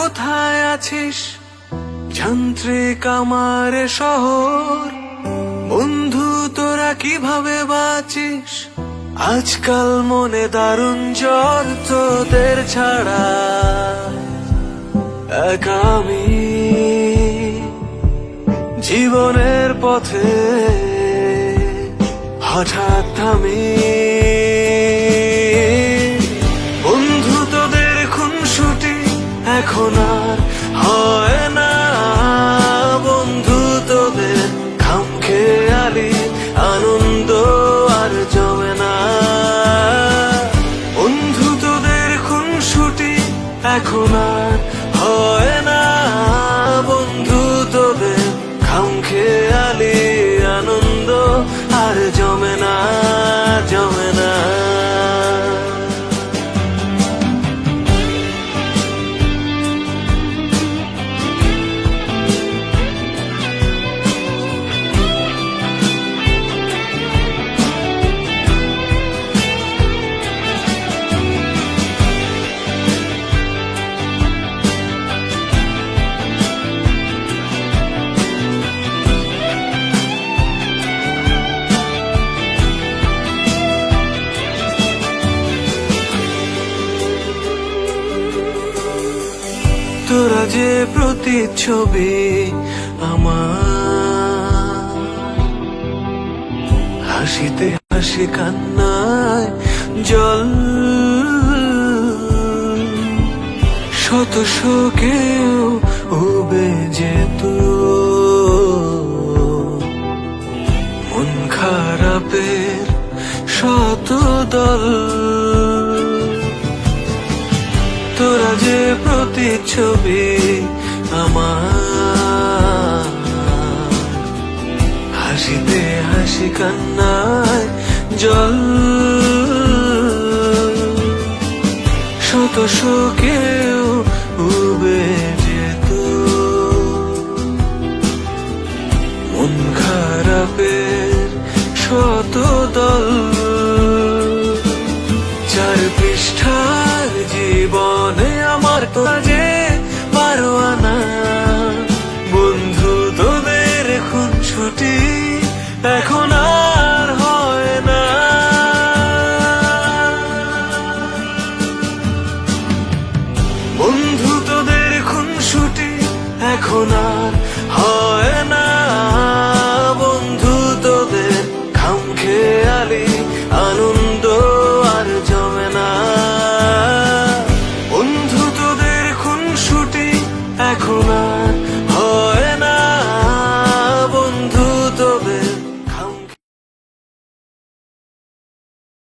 কোথায় আছিস? যান্ত্রিক আমার শহর, বন্ধু তোরা কিভাবে বাঁচিস? আজকাল মনে দারুণ জ্বর, তোদের ছাড়া একা আমি জীবনের পথে হঠাৎ থামি। বন্ধু তোদের খুনসুটি এখন আর হয় না, বন্ধু তোদের খামখেয়ালি আনন্দ আর জমে না। বন্ধু তোদের খুনসুটি এখন আর হয় না, বন্ধু তোদের খামখেয়ালি আনন্দ আর জমে না, জমে না। তোরা যে প্রতিচ্ছবি আমার, হাসিতে হাসি কান্নায় জল, শত শোকেও উবে যেত মন খারাপের শত দল। তোরা যে প্রতিচ্ছবি আমার, হাসিতে হাসি কান্নায় জল, শত শোকেও উবে যেত মন খারাপের শত দল। চার পৃষ্ঠার জীবনে আমার তো যে পারোয়ানা, বন্ধু তোদের খুনসুটি এখন আর হয় না। বন্ধু তোদের খুনসুটি এখন আর হয় না, বন্ধু তোদের খামখেয়ালি আনন্দ আর জমে না। বন্ধু তোদের খুনসুটি এখন আর